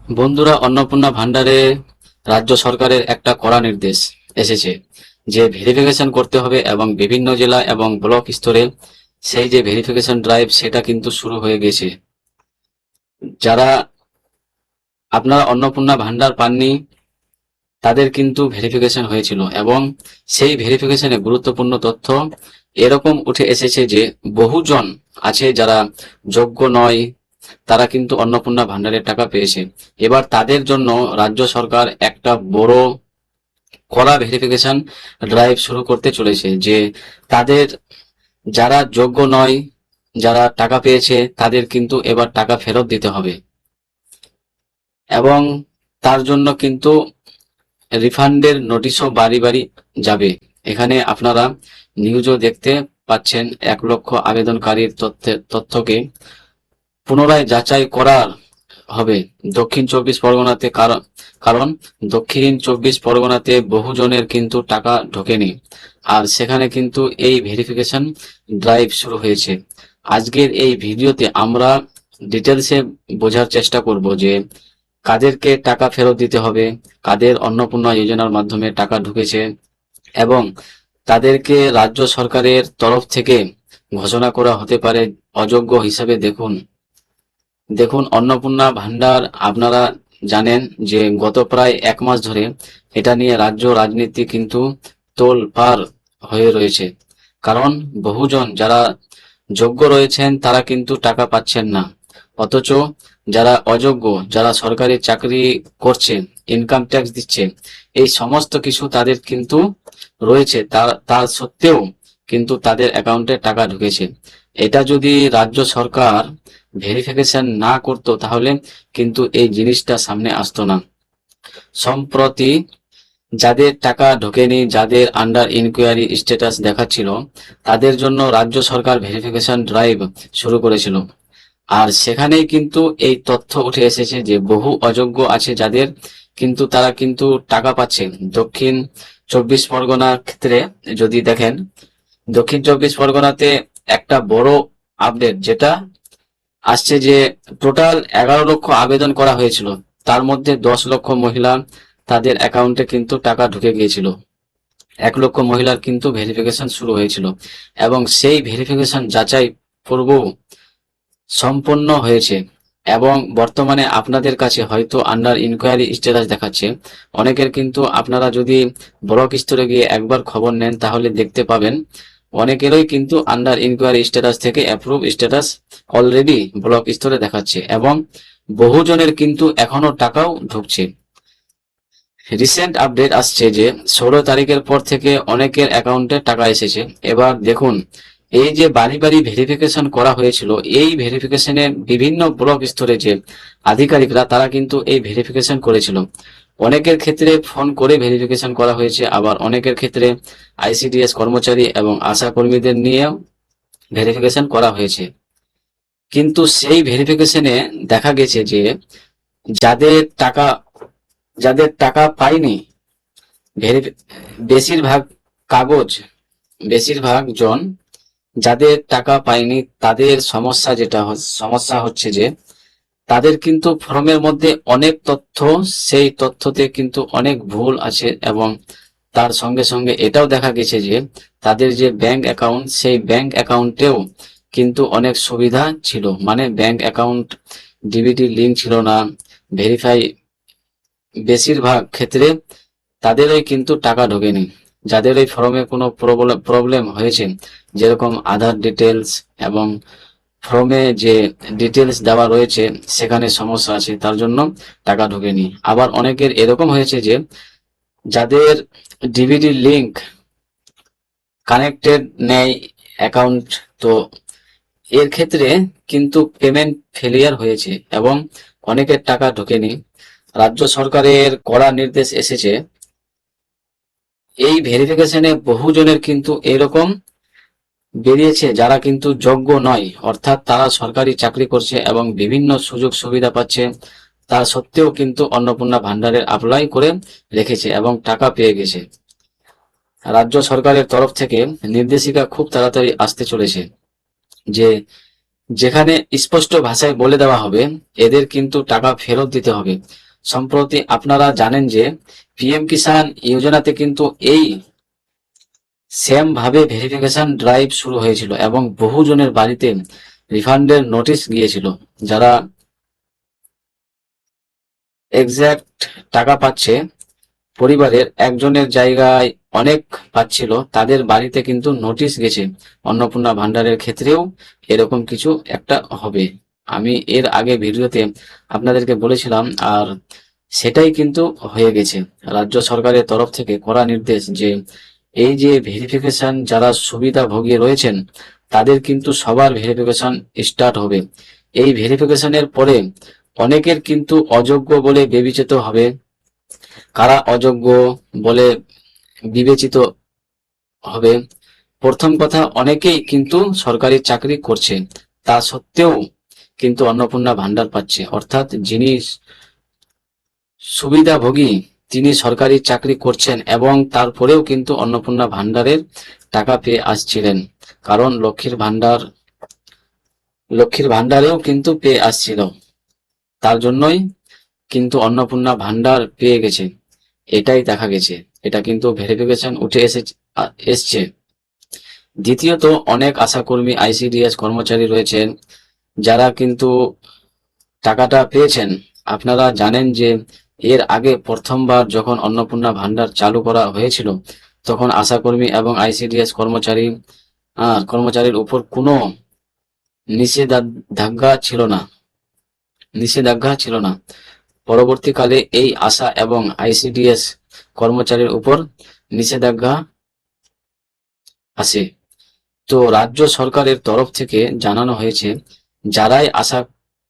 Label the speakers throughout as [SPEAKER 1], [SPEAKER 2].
[SPEAKER 1] বন্ধুরা, অন্নপূর্ণা ভান্ডারে রাজ্য সরকারের একটা কড়া নির্দেশ এসেছে যে ভেরিফিকেশন করতে হবে এবং বিভিন্ন জেলা এবং ব্লক স্তরে সেই যে ভেরিফিকেশন ড্রাইভ সেটা কিন্তু শুরু হয়ে গেছে। যারা আপনারা অন্নপূর্ণা ভান্ডার পাননি তাদের কিন্তু ভেরিফিকেশন হয়েছিল এবং সেই ভেরিফিকেশনে গুরুত্বপূর্ণ তথ্য এরকম উঠে এসেছে যে বহুজন আছে যারা যোগ্য নয়, তারা কিন্তু অন্নপূর্ণা ভান্ডারের টাকা পেয়েছে। এবার তাদের জন্য রাজ্য সরকার একটা বড় কড়া ভেরিফিকেশন ড্রাইভ শুরু করতে চলেছে যে তাদের যারা যোগ্য নয়, যারা টাকা পেয়েছে তাদের কিন্তু এবার টাকা ফেরত দিতে হবে এবং তার জন্য কিন্তু রিফান্ডের নোটিশও বাড়ি বাড়ি যাবে। এখানে আপনারা নিউজও দেখতে পাচ্ছেন, 1 লক্ষ আবেদনকারীর তথ্যকে পুনরায় যাচাই করা হবে দক্ষিণ চব্বিশ পরগনাতে। কারণ দক্ষিণ চব্বিশ পরগনাতে বহুজনের কিন্তু টাকা ঢোকেনি, আর সেখানে কিন্তু এই ভেরিফিকেশন ড্রাইভ শুরু হয়েছে। আজকের এই ভিডিওতে আমরা ডিটেলসে বোঝার চেষ্টা করব যে কাদেরকে টাকা ফেরত দিতে হবে, কাদের অন্নপূর্ণা যোজনার মাধ্যমে টাকা ঢুকেছে এবং তাদেরকে রাজ্য সরকারের তরফ থেকে ঘোষণা করা হতে পারে অযোগ্য হিসাবে। দেখুন দেখুন অন্নপূর্ণা ভান্ডার, আপনারা জানেন যে গত প্রায় 1 মাস ধরে এটা নিয়ে রাজ্য রাজনীতি কিন্তু তোলপাড় হয়ে রয়েছে। কারণ বহুজন যারা যোগ্য রয়েছেন তারা কিন্তু টাকা পাচ্ছেন না, অথচ যারা অযোগ্য, যারা সরকারি চাকরি করছে, ইনকাম ট্যাক্স দিচ্ছে, এই সমস্ত কিছু তাদের কিন্তু রয়েছে, তার সত্ত্বেও কিন্তু তাদের অ্যাকাউন্টে টাকা ঢুকেছে। এটা যদি রাজ্য সরকার ভেরিফিকেশন না করতো তাহলে কিন্তু এই জিনিসটা সামনে আসতো না। সম্প্রতি যাদের টাকা ঢোকেনি, যাদের আন্ডার ইনকোয়ারি স্ট্যাটাস দেখাচ্ছিল, তাদের জন্য রাজ্য সরকার ভেরিফিকেশন ড্রাইভ শুরু করেছিল। আর সেখানেই কিন্তু এই তথ্য উঠে এসেছে যে বহু অযোগ্য আছে যাদের কিন্তু তারা কিন্তু টাকা পাচ্ছে। দক্ষিণ চব্বিশ পরগনা ক্ষেত্রে যদি দেখেন, দক্ষিণ চব্বিশ পরগনাতে একটা বড় আপডেট যেটা আসছে যে টোটাল 11 লক্ষ আবেদন করা হয়েছিল, তার মধ্যে 10 লক্ষ মহিলা, তাদের অ্যাকাউন্টে কিন্তু টাকা ঢুকে গিয়েছিল। 1 লক্ষ মহিলার কিন্তু ভেরিফিকেশন শুরু হয়েছিল এবং সেই ভেরিফিকেশন যাচাই পূর্ব সম্পন্ন হয়েছে এবং বর্তমানে আপনাদের কাছে হয়তো আন্ডার ইনকোয়ারি স্ট্যাটাস দেখাচ্ছে। অনেকের কিন্তু আপনারা যদি ব্লক স্তরে গিয়ে একবার খবর নেন তাহলে দেখতে পাবেন অনেকেরই কিন্তু আন্ডার ইনকোয়ারি স্ট্যাটাস থেকে অ্যাপ্রুভ স্ট্যাটাস অলরেডি ব্লক স্তরে দেখাচ্ছে এবং বহুজনের কিন্তু এখনো টাকাও ঢুকছে। রিসেন্ট আপডেট আসছে যে 16 তারিখের পর থেকে অনেকের অ্যাকাউন্টে টাকা এসেছে। এবার দেখুন, এই যে বাড়ি বাড়ি ভেরিফিকেশন করা হয়েছিল, এই ভেরিফিকেশনে বিভিন্ন ব্লক স্তরে যে আধিকারিকরা তারা কিন্তু এই ভেরিফিকেশন করেছিল। অনেকের ক্ষেত্রে ফোন করে ভেরিফিকেশন করা হয়েছে, আবার অনেকের ক্ষেত্রে আইসিডিএস কর্মচারী এবং আশা কর্মীদের নিয়েও ভেরিফিকেশন করা হয়েছে। কিন্তু সেই ভেরিফিকেশনে দেখা গেছে যে যাদের টাকা যাদের টাকা পায়নি, ভেরি- বেশিরভাগ কাগজ বেশিরভাগ জন যাদের টাকা পায়নি তাদের সমস্যা হচ্ছে যে তাদের কিন্তু ফর্মের মধ্যে অনেক তথ্য, সেই তথ্যতে কিন্তু অনেক ভুল আছে এবং তার সঙ্গে সঙ্গে এটাও দেখা গেছে যে তাদের যে ব্যাংক অ্যাকাউন্ট, সেই ব্যাংক অ্যাকাউন্টেও কিন্তু অনেক সুবিধা ছিল, মানে ব্যাংক অ্যাকাউন্ট ডিবিটি লিঙ্ক ছিল না, ভেরিফাই, বেশিরভাগ ক্ষেত্রে তাদেরই কিন্তু টাকা ঢোকেনি। যাদের এই ফর্মে কোনো প্রবলেম হয়েছে, যেরকম আধার ডিটেলস এবং ফর্মে যে ডিটেলস দেওয়া রয়েছে সেখানে সমস্যা আছে, তার জন্য টাকা ঢোকেনি। আবার অনেকের এরকম হয়েছে যে যাদের ডিবিটি লিংক কানেক্টেড নেই অ্যাকাউন্ট, তো এর ক্ষেত্রে কিন্তু পেমেন্ট ফেলিয়ার হয়েছে এবং অনেকের টাকা ঢোকেনি। রাজ্য সরকারের কড়া নির্দেশ এসেছে, এই ভেরিফিকেশনে বহুজনের কিন্তু এরকম বেরিয়েছে যারা কিন্তু যোগ্য নয়, অর্থাৎ তারা সরকারি চাকরি করছে এবং বিভিন্ন সুযোগ সুবিধা পাচ্ছে, তা সত্ত্বেও কিন্তু অন্নপূর্ণা ভান্ডারের অ্যাপ্লাই করে রেখেছে এবং টাকা পেয়ে গেছে। রাজ্য সরকারের তরফ থেকে নির্দেশিকা খুব তাড়াতাড়ি আসতে চলেছে যে যেখানে স্পষ্ট ভাষায় বলে দেওয়া হবে এদের কিন্তু টাকা ফেরত দিতে হবে। সম্প্রতি আপনারা জানেন যে পিএম কিষাণ যোজনাতে কিন্তু এই সেম ভাবে ভেরিফিকেশন ড্রাইভ শুরু হয়েছিল এবং বহু জনের বাড়িতে রিফান্ডের নোটিশ গিয়েছিল। যারা এক্সাক্ট টাকা পাচ্ছে, পরিবারের একজনের জায়গায় অনেক পাচ্ছিল, তাদের বাড়িতে কিন্তু নোটিশ গেছে। অন্নপূর্ণা ভান্ডারের ক্ষেত্রেও এরকম কিছু একটা হবে। আমি এর আগে ভিডিওতে আপনাদেরকে বলেছিলাম, আর সেটাই কিন্তু হয়ে গেছে। রাজ্য সরকারের তরফ থেকে কড়া নির্দেশ যে এই যে ভেরিফিকেশন যারা সুবিধাভোগী রয়েছেন তাদের কিন্তু সবার ভেরিফিকেশন স্টার্ট হবে। এই ভেরিফিকেশনের পরে অনেকের কিন্তু অযোগ্য বলে বিবেচিত হবে। কারা অযোগ্য বলে বিবেচিত হবে? প্রথম কথা, অনেকেই কিন্তু সরকারি চাকরি করছে, তা সত্ত্বেও কিন্তু অন্নপূর্ণা ভান্ডার পাচ্ছে। অর্থাৎ যিনি সুবিধাভোগী তিনি সরকারি চাকরি করছেন এবং তারপরেও কিন্তু অন্নপূর্ণা ভান্ডারের টাকা পেয়ে আসছিলেন। কারণ লক্ষ্মীর ভান্ডারেও কিন্তু পেয়ে আসছিল, তার জন্যই কিন্তু অন্নপূর্ণা ভান্ডার পেয়ে গেছে। এটাই দেখা গেছে, এটা কিন্তু ভেরিফিকেশন উঠে এসছে। দ্বিতীয়ত, অনেক আশাকর্মী আইসিডিএস কর্মচারী রয়েছেন যারা কিন্তু টাকাটা পেয়েছেন। আপনারা জানেন যে এর আগে প্রথমবার যখন অন্নপূর্ণা ভান্ডার চালু করা হয়েছিল তখন আশাকর্মী এবং আইসিডিএস কর্মচারীর উপর কোনো নিষেধাজ্ঞা ছিল না নিষেধাজ্ঞা ছিল না। পরবর্তীকালে এই আশা এবং আইসিডিএস কর্মচারীর উপর নিষেধাজ্ঞা আসে। তো রাজ্য সরকারের তরফ থেকে জানানো হয়েছে যারাই আশা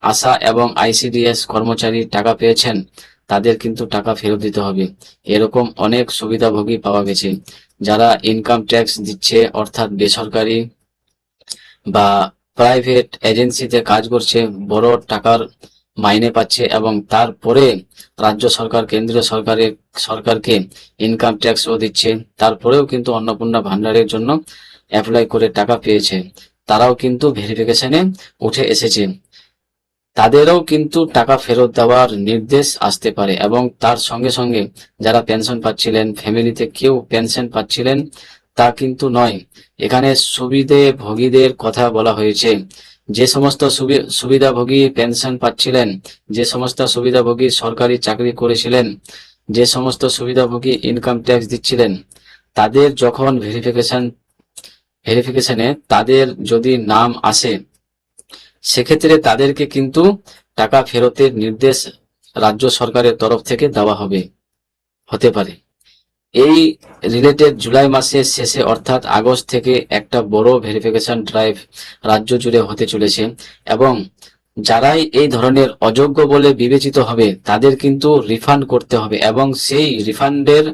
[SPEAKER 1] আশা এবং আইসিডিএস কর্মচারী টাকা পেয়েছেন তাদের কিন্তু টাকা ফেরত দিতে হবে। এরকম অনেক সুবিধাভোগী পাওয়া গেছে যারা ইনকাম ট্যাক্স দিচ্ছে, অর্থাৎ বেসরকারি বা প্রাইভেট এজেন্সিতে কাজ করছে, বড় টাকার মাইনে পাচ্ছে এবং তারপরে রাজ্য সরকার কেন্দ্রীয় সরকারকে ইনকাম ট্যাক্সও দিচ্ছে, তারপরেও কিন্তু অন্নপূর্ণা ভান্ডারের জন্য অ্যাপ্লাই করে টাকা পেয়েছে। তারাও কিন্তু ভেরিফিকেশনে উঠে এসেছে, তাদেরও কিন্তু টাকা ফেরত দেওয়ার নির্দেশ আসতে পারে। এবং তার সঙ্গে সঙ্গে যারা পেনশন পাচ্ছিলেন, ফ্যামিলিতে কেউ পেনশন পাচ্ছিলেন তা কিন্তু নয়, এখানে সুবিধাভোগীদের কথা বলা হয়েছে। যে সমস্ত সুবিধাভোগী পেনশন পাচ্ছিলেন, যে সমস্ত সুবিধাভোগী সরকারি চাকরি করেছিলেন, যে সমস্ত সুবিধাভোগী ইনকাম ট্যাক্স দিচ্ছিলেন, তাদের যখন ভেরিফিকেশনে তাদের যদি নাম আসে সেক্ষেত্রে তাদেরকে কিন্তু টাকা ফেরতের নির্দেশ রাজ্য সরকারের তরফ থেকে দেওয়া হতে পারে। এই রিলেটেড জুলাই মাসের শেষে অর্থাৎ আগস্ট থেকে একটা বড় ভেরিফিকেশন ড্রাইভ রাজ্য জুড়ে হতে চলেছে এবং যারাই এই ধরনের অযোগ্য বলে বিবেচিত হবে তাদের কিন্তু রিফান্ড করতে হবে এবং সেই রিফান্ডের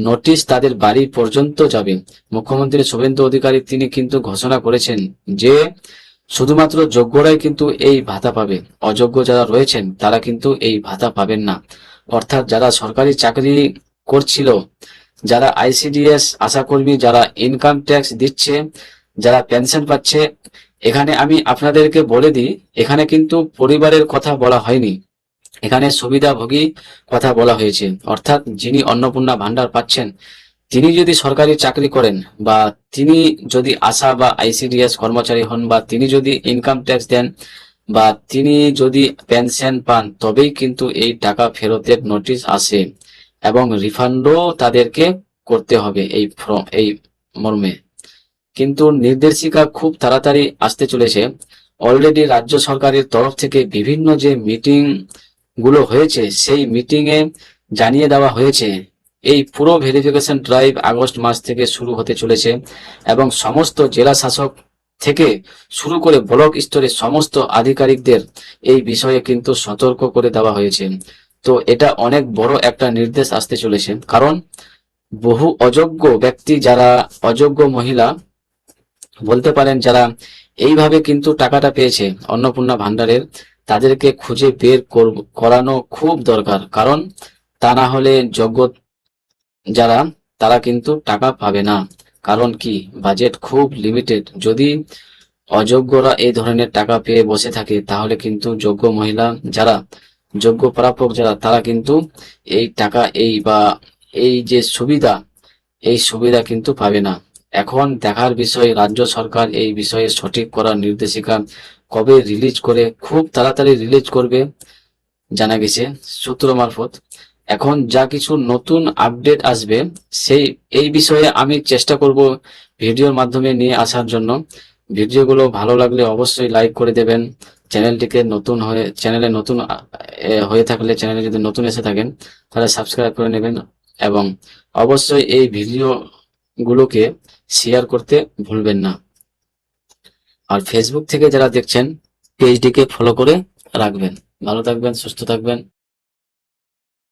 [SPEAKER 1] নোটিশ তাদের বাড়ি পর্যন্ত যাবে। মুখ্যমন্ত্রী শুভেন্দু অধিকারী তিনি কিন্তু ঘোষণা করেছেন যে শুধুমাত্র যোগ্যরাই কিন্তু এই ভাতা পাবে, অযোগ্য যারা রয়েছেন তারা কিন্তু এই ভাতা পাবেন না। অর্থাৎ যারা সরকারি চাকরি করছিল, যারা আইসিডিএস আশাকর্মী, যারা ইনকাম ট্যাক্স দিচ্ছে, যারা পেনশন পাচ্ছে, এখানে আমি আপনাদেরকে বলে দিই, এখানে কিন্তু পরিবারের কথা বলা হয়নি, এখানে সুবিধাভোগী কথা বলা হয়েছে। অর্থাৎ যিনি অন্নপূর্ণা ভান্ডার পাচ্ছেন তিনি যদি সরকারি চাকরি করেন বা তিনি যদি আশা বা আইসিডিএস কর্মচারী হন বা তিনি যদি ইনকাম ট্যাক্স দেন বা তিনি যদি পেনশন পান, তবেই কিন্তু এই টাকা ফেরতের নোটিশ আসে এবং রিফান্ডও তাদেরকে করতে হবে এই মর্মে। কিন্তু নির্দেশিকা খুব তাড়াতাড়ি আসতে চলেছে। অলরেডি রাজ্য সরকারের তরফ থেকে বিভিন্ন যে মিটিং গুলো হয়েছে সেই মিটিং এ জানিয়ে দেওয়া হয়েছে এই পুরো ভেরিফিকেশন ড্রাইভ আগস্ট মাস থেকে শুরু হতে চলেছে এবং সমস্ত জেলা শাসক থেকে শুরু করে ব্লক স্তরে সমস্ত আধিকারিকদের এই বিষয়ে কিন্তু সতর্ক করে দেওয়া হয়েছে। তো এটা অনেক বড় একটা নির্দেশ আসতে চলেছে, কারণ বহু অযোগ্য ব্যক্তি, যারা অযোগ্য মহিলা বলতে পারেন, যারা এইভাবে কিন্তু টাকাটা পেয়েছে অন্নপূর্ণা ভান্ডারের, তাদেরকে খুঁজে করানো খুব দরকার। কারণ তা না হলে যোগ্য যারা তারা কিন্তু টাকা পাবে না। কারণ কি, বাজেট খুব লিমিটেড। যদি অযোগ্যরা এই ধরনের টাকা পেয়ে বসে থাকে, তাহলে কিন্তু যোগ্য মহিলা যারা, যোগ্য প্রাপক যারা, তারা কিন্তু এই টাকা এই যে সুবিধা, এই সুবিধা কিন্তু পাবে না। এখন দেখার বিষয় রাজ্য সরকার এই বিষয়ে সঠিক করার নির্দেশিকা কবে রিলিজ করে, খুব তাড়াতাড়ি রিলিজ করবে জানা গেছে সূত্র মারফত। এখন যা কিছু নতুন আপডেট আসবে এই বিষয়ে আমি চেষ্টা করব ভিডিওর মাধ্যমে নিয়ে আসার জন্য। ভিডিওগুলো ভালো লাগলে অবশ্যই লাইক করে দেবেন। চ্যানেলে নতুন হয়ে থাকলে, চ্যানেলে যদি নতুন এসে থাকেন তাহলে সাবস্ক্রাইব করে নেবেন, এবং অবশ্যই এই ভিডিওগুলোকে শেয়ার করতে ভুলবেন না। আর ফেসবুক থেকে যারা দেখছেন পেজটিকে ফলো করে রাখবেন। ভালো থাকবেন, সুস্থ থাকবেন।